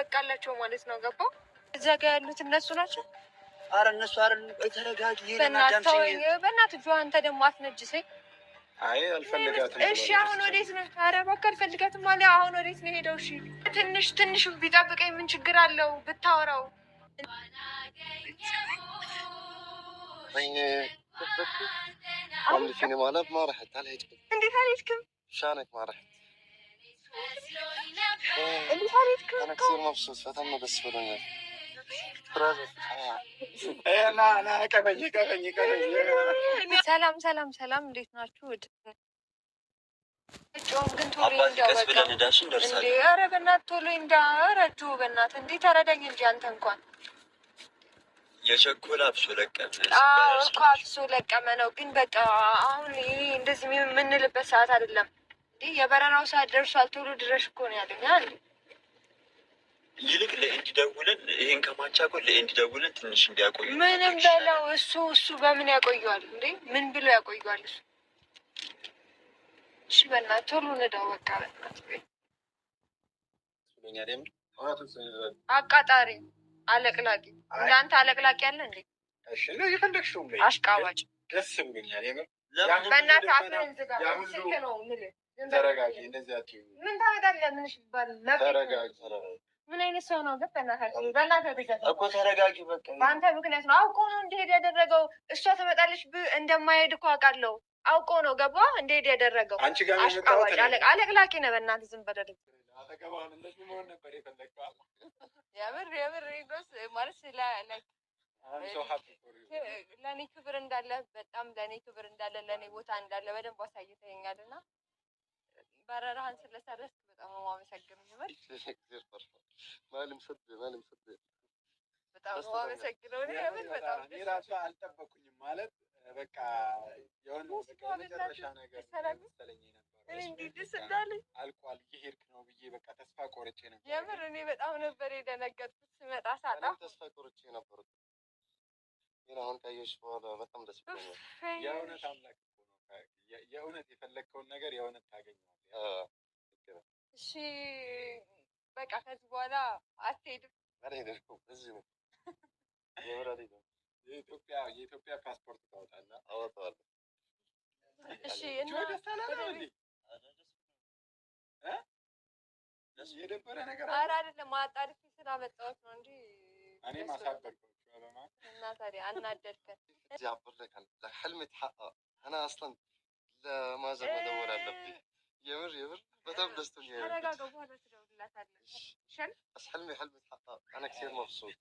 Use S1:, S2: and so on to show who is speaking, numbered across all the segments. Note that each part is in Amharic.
S1: ያበቃላቸው ማለት ነው። ገባው? እዛ ጋር ያሉት እነሱ ናቸው።
S2: አረ እነሱ አይደል? ቆይ ተረጋጊ።
S1: በእናትህ አንተ ደግሞ አትነጅሰኝ።
S2: አይ አልፈልጋትም።
S1: እሺ አሁን ወዴት ነው? ኧረ እባክህ አልፈልጋትም ማለት አሁን ወዴት ነው ሄደው? እሺ ትንሽ ቢጠብቀኝ ምን ችግር አለው ብታወራው?
S2: قال فيني ما رحت. هل هيك
S1: እንዴት አልሄድክም?
S2: شانك ما رحت.
S1: እንዴት አልሄድክም?
S2: انا كثير مبسوط فتمنا بس بدنا
S1: ሰላም እንዴት ናችሁ? ግን ቶሎ ኧረ በእናትህ ቶሎ እንዳረጁ በእናትህ እንዴ ተረዳኝ እንጂ አንተ እንኳን
S2: የቸኮላ አብሶ ለቀመ
S1: እኮ አብሶ ለቀመ ነው። ግን በቃ አሁን ይሄ እንደዚህ የምንልበት ሰዓት አይደለም። እንዲህ የበረራው ሰዓት ደርሷል። ቶሎ ድረሽ እኮ ነው ያለኝ። አንድ
S2: ይልቅ ለእንዲደውልን ይሄን ከማቻኮል ለእንዲደውልን ትንሽ እንዲያቆዩ
S1: ምንም በለው። እሱ በምን ያቆየዋል እንዴ? ምን ብሎ ያቆየዋል እሱ? እሺ በእናትህ ቶሎ ንዳው በቃ በእናትህ። አቃጣሪ አለቅላቂ እናንተ አለቅላቂ ያለ እንዴ?
S2: እሺ ነው የፈለግሽው ነው
S1: አሽቃባጭ።
S2: ደስ ብሎኛል።
S1: በእናትህ አፍህን ዝጋ። ስልክ ነው ምን
S2: ተረጋጊ። እንደዚህ አትይው።
S1: ምን ታመጣለህ? ምን ይባል
S2: ተረጋጊ።
S1: ምን አይነት ሰው ነው? በእናትህ
S2: እኮ ተረጋጊ። በቃ
S1: በአንተ ምክንያት ነው። አውቆ ነው እንዲሄድ ያደረገው። እሷ ትመጣለች እንደማይሄድ እኮ አውቃለሁ። አውቆ ነው ገባ እንዲሄድ ያደረገው። አሽቃባጭ አለቅላቂ ነህ። በእናትህ ዝም በደረግ የምር ጎስ ማለት ለእኔ ክብር እንዳለ በጣም ለእኔ ክብር እንዳለ ለእኔ ቦታ እንዳለ በደንብ አሳይተኸኛል እና በረራህን ስለሰረስክ በጣም ነው የማመሰግነው። ይመር በጣም ነው የማመሰግነው። ይመር በጣም
S2: ራሱ አልጠበኩኝም ማለት በቃ የሆነ መጨረሻ ነገር መሰለኝ ነበር።
S1: እንዴት ደስ እንዳለኝ
S2: አልቋል እየሄድክ ነው ብዬ በቃ ተስፋ ቆርጬ ነበር።
S1: የምር እኔ በጣም ነበር የደነገጥኩት ስመጣ ሳጣ
S2: ተስፋ ቆርጬ ነበር። ግን አሁን ካየሽ በኋላ በጣም ደስ ብሎኛል። የእውነት አምላክ እኮ ነው። የእውነት የፈለግከውን ነገር የእውነት ታገኘዋለህ።
S1: እሺ በቃ ከዚህ በኋላ አትሄድም?
S2: አልሄድም። እዚህ ነው የኢትዮጵያ ፓስፖርት ታወጣለህ? አወጣዋለሁ።
S1: እሺ እና
S2: የደበረ ነገር
S1: ኧረ አይደለም አጣድፌ ስላመጣሁት ነው እንጂ
S2: እኔ ማሳበርኩ
S1: እና ታዲያ አናደድከን።
S2: حلمي اتحقق انا اصلا لماذا مدور على የምር በጣም ደስተኛ ነኝ።
S1: ተረጋጋ በኋላ ትደውልላታለህ።
S2: بس حلمي اتحقق انا كثير مبسوط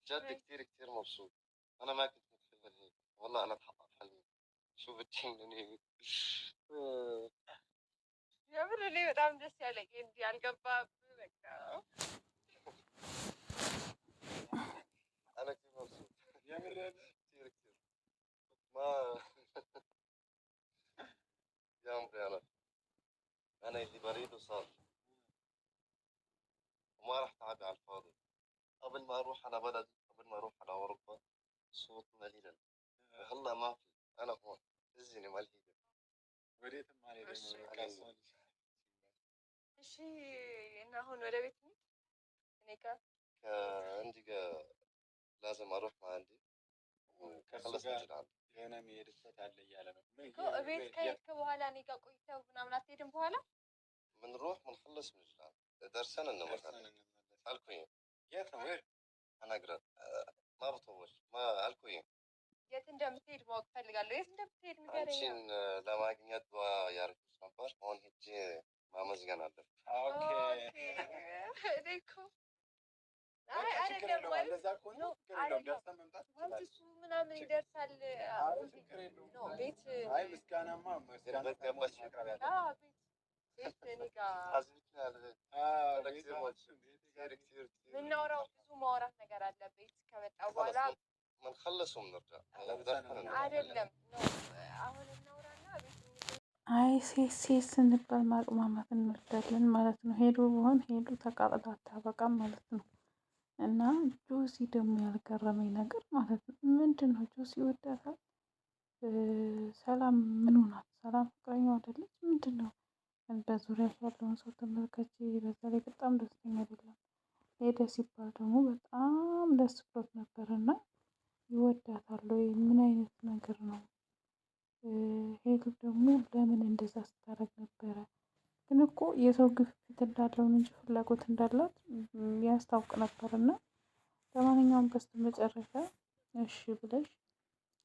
S2: جد كثير مبسوط. انا ما كنت متخيل هيك والله. انا اتحقق حلمي شو بدي مني
S1: የምር እኔ በጣም ደስ ያለኝ እንዲህ አልገባም በቃ
S2: انا كثير مبسوط يا كثير ما يا عمري انا اللي بريده صار وما راح تعبي على الفاضي. قبل ما اروح على بلد قبل ما اروح على اوروبا صوت مليلا وهلا ما في. انا هون اذني ملهيده بريت ما لي كاسون.
S1: እሺ እና አሁን ወደ ቤት ነው እኔ
S2: عندي لازم اروح ما عندي خلص نجي የሆነ የሚሄድበት አለ እያለ ነው
S1: እኮ ቤት ከሄድክ በኋላ እኔ ጋር ቆይተው ምናምን አትሄድም? በኋላ
S2: ምንሮح ምንخلص ምንጅላል ደርሰን እንመጣለን አልኩኝ። የት ነው ወይ አናግራት ما بطول ما አልኩኝ።
S1: የት እንደምትሄድ ማወቅ ፈልጋለሁ። የት እንደምትሄድ ንገረኝ።
S2: አንቺን ለማግኘት ያርኩት ነበር። አሁን ሂጅ ማመዝገን አለብኝ። ኦኬ
S1: እኮ አይደለም ማለት ነው። እሱ ምናምን ይደርሳል። ቤት
S2: አይ ምስጋናማ መስጋናባሽ አቅራቢያ ቤት
S1: እኔ ጋር ምናወራው ብዙ ማውራት ነገር አለ። ቤት ከመጣ በኋላ
S2: ምንخلص ونرجع
S1: አይደለም ነው አሁን እናውራና ቤት
S3: አይ ሴት ስንባል ማቅማማት እንወዳለን ማለት ነው። ሄዱ ቢሆን ሄዱ ተቃጥላ አታበቃም ማለት ነው። እና ጆሲ ደግሞ ያልገረመኝ ነገር ማለት ነው ምንድን ነው ጆሲ ይወዳታል። ሰላም ምን ሆናት? ሰላም ፍቅረኛው አይደለች? ምንድን ነው በዙሪያ ያለውን ሰው ተመልከች። በዛ ላይ በጣም ደስተኛ አይደለም። ሄደ ሲባል ደግሞ በጣም ደስ ብሎት ነበር እና ይወዳታል ወይ? ምን አይነት ነገር ነው? ሄሉ ደግሞ ለምን እንደዛ ስታደርግ ነበረ? ግን እኮ የሰው ግፊት እንዳለውን እንጂ ፍላጎት እንዳላት ያስታውቅ ነበር እና ለማንኛውም በስተ መጨረሻ እሺ ብለሽ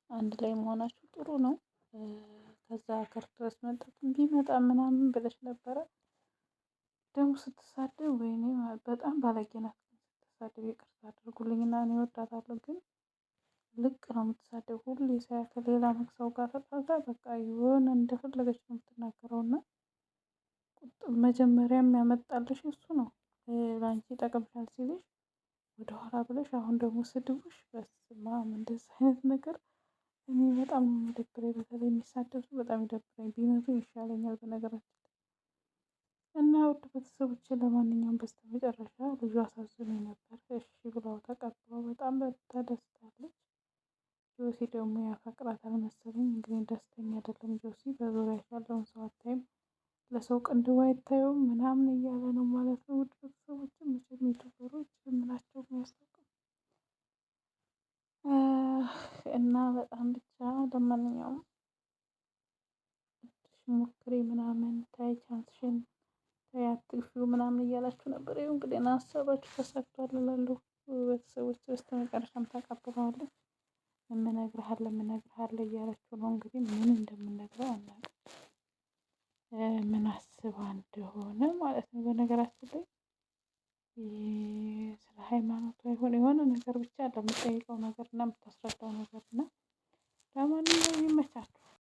S3: አንድ ላይ መሆናችሁ ጥሩ ነው። ከዛ ሀገር ድረስ መምጣት ቢመጣ ምናምን ብለሽ ነበረ። ደግሞ ስትሳደብ ወይኔ በጣም ባለጌ ናት ስትሳደብ። ይቅርታ አድርጉልኝና እኔ እወዳታለሁ ግን ልቅ ነው የምትሳደብ። ሁሌ ሳያት ሌላ ሰው ጋር ተጣልታ በቃ የሆነ እንደፈለገች ነው የምትናገረው። እና መጀመሪያም ያመጣልሽ እሱ ነው ለአንቺ ይጠቅምሻል ሲልሽ ወደኋላ ብለሽ አሁን ደግሞ ስድቡሽ በስመ አብ። እንደዚህ አይነት ነገር እኔ በጣም ነው የሚደብረኝ። በተለይ የሚሳደብ ሰው በጣም ይደብረኝ። ቢመቱኝ ይሻለኛል በነገራችን ላይ። እና ውድ ቤተሰቦቼ ለማንኛውም በስተመጨረሻ ልጁ አሳዝኖኝ ነበር። እሺ ብለው ተቀብለው በጣም ተደስታለች። ጆሲ ደግሞ ያፈቅራታል መሰለኝ። እንግዲህ ደስተኛ አይደለም ጆሲ። በዙሪያ ያለውን ሰው አታይም፣ ለሰው ቅንድብ አይታየውም ምናምን እያለ ነው ማለት ነው። ውድ ቤተሰቦች መቼም ዩቱበሮች ምናቸው የሚያስታውቁ እና በጣም ብቻ ለማንኛውም ሞክሪ ምናምን ታይ ቻንስሽን ታይ አትግፊው ምናምን እያላችሁ ነበር። ይኸው እንግዲህ ሀሳባችሁ ተሳክቷል እላለሁ። ቤተሰቦች በስተመጨረሻም ተቀብለዋለች። የምነግርሃለሁ እያለችው ነው እንግዲህ ምን እንደምነግረው አናውቅም። ምን አስባ እንደሆነ ማለት ነው። በነገራችን ላይ ስለ ሃይማኖቷ የሆነ ነገር ብቻ ለምጠይቀው ነገር እና የምታስረዳው ነገር እና ለማንኛውም ይመቻል።